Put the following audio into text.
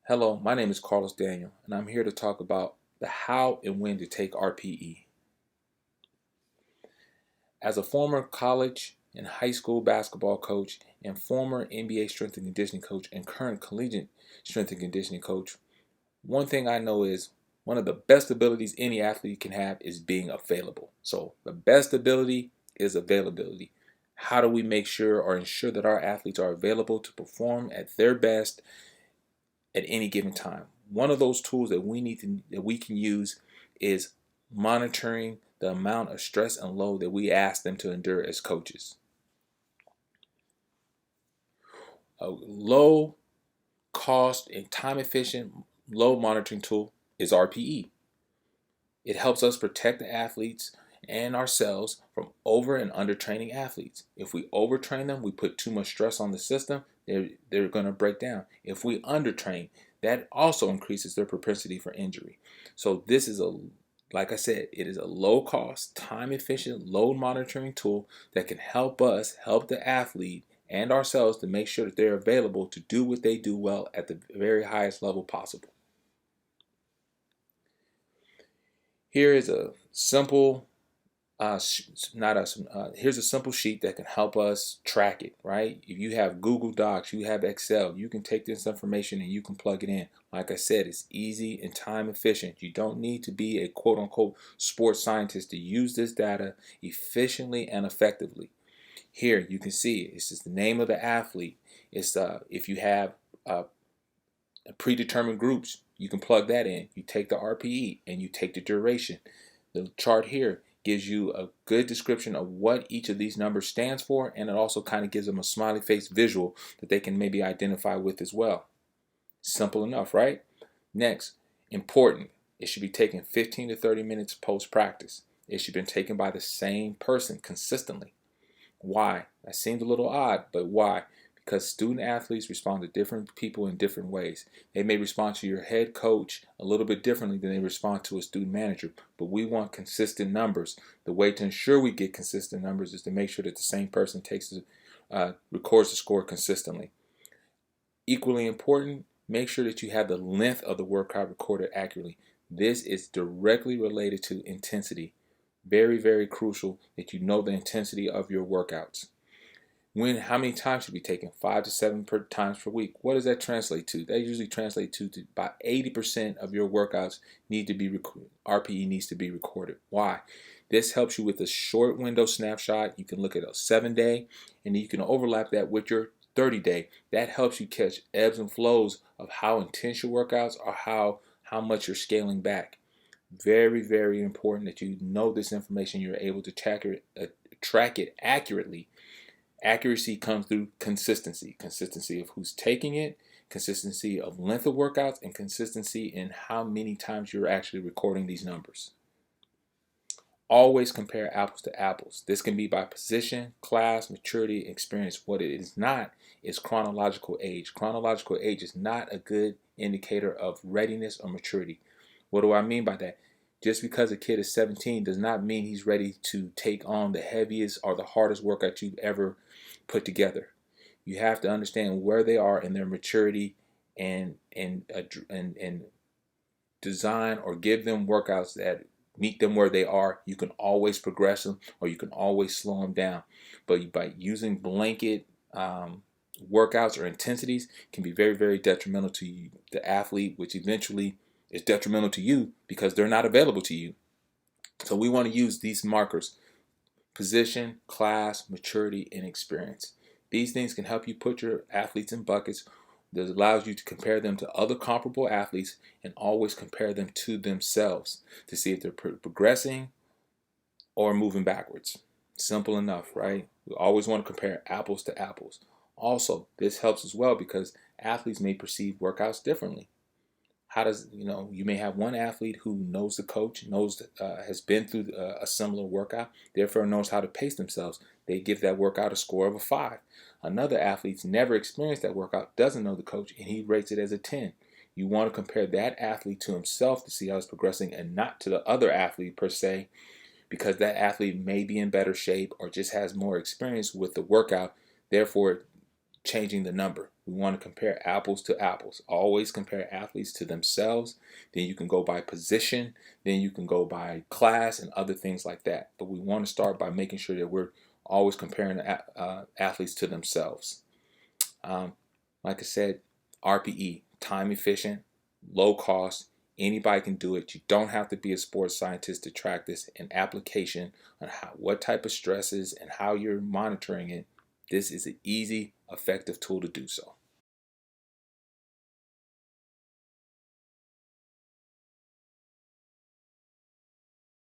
Hello, my name is Carlos Daniel, and I'm here to talk about the how and when to take RPE. As a former college and high school basketball coach and former NBA strength and conditioning coach and current collegiate strength and conditioning coach, one thing I know is one of the best abilities any athlete can have is being available. So the best ability is availability. How do we make sure or ensure that our athletes are available to perform at their best at any given time? One of those tools that we can use is monitoring the amount of stress and load that we ask them to endure as coaches. A low cost and time efficient load monitoring tool is RPE. It helps us protect the athletes and ourselves from over and under training athletes. If we overtrain them, we put too much stress on the system, they're going to break down. If we undertrain, that also increases their propensity for injury. So this is like I said, it is a low cost, time efficient load monitoring tool that can help us help the athlete and ourselves to make sure that they're available to do what they do well at the very highest level possible. Here is a simple here's a simple sheet that can help us track it, right? If you have Google Docs, you have Excel, you can take this information and you can plug it in. Like I said, it's easy and time efficient. You don't need to be a quote unquote sports scientist to use this data efficiently and effectively. Here you can see it's just the name of the athlete. It's if you have predetermined groups, you can plug that in. You take the RPE and you take the duration. The chart here gives you a good description of what each of these numbers stands for, and it also kind of gives them a smiley face visual that they can maybe identify with as well. Simple enough, right? Next, important. It should be taken 15 to 30 minutes post practice. It should be taken by the same person consistently. Why? That seems a little odd, but why? Because student athletes respond to different people in different ways. They may respond to your head coach a little bit differently than they respond to a student manager, but we want consistent numbers. The way to ensure we get consistent numbers is to make sure that the same person records the score consistently. Equally important, make sure that you have the length of the workout recorded accurately. This is directly related to intensity. Very, very crucial that you know the intensity of your workouts. How many times should be taken? 5 to 7 times per week. What does that translate to? That usually translates to about 80% of your workouts need to be recorded. RPE needs to be recorded. Why? This helps you with a short window snapshot. You can look at a 7-day, and you can overlap that with your 30-day. That helps you catch ebbs and flows of how intense your workouts or how much you're scaling back. Very, very important that you know this information. You're able to track it accurately. Accuracy comes through consistency of who's taking it, consistency of length of workouts, and consistency in how many times you're actually recording these numbers. Always compare apples to apples. This can be by position, class, maturity, experience. What it is not is chronological age. Chronological age is not a good indicator of readiness or maturity. What do I mean by that? Just because a kid is 17 does not mean he's ready to take on the heaviest or the hardest workout you've ever put together. You have to understand where they are in their maturity and design or give them workouts that meet them where they are. You can always progress them or you can always slow them down. But by using blanket workouts or intensities can be very, very detrimental to the athlete, which eventually is detrimental to you because they're not available to you. So we want to use these markers: position, class, maturity, and experience. These things can help you put your athletes in buckets. That allows you to compare them to other comparable athletes and always compare them to themselves to see if they're progressing or moving backwards. Simple enough, right? We always want to compare apples to apples. Also, this helps as well because athletes may perceive workouts differently. You may have one athlete who knows the coach, has been through a similar workout, therefore knows how to pace themselves. They give that workout a score of a 5. Another athlete's never experienced that workout, doesn't know the coach, and he rates it as a 10. You want to compare that athlete to himself to see how he's progressing and not to the other athlete per se, because that athlete may be in better shape or just has more experience with the workout, therefore changing the number. We want to compare apples to apples. Always compare athletes to themselves. Then you can go by position. Then you can go by class and other things like that. But we want to start by making sure that we're always comparing athletes to themselves. Like I said, RPE, time efficient, low cost. Anybody can do it. You don't have to be a sports scientist to track this. An application on what type of stresses and how you're monitoring it. This is an easy, effective tool to do so.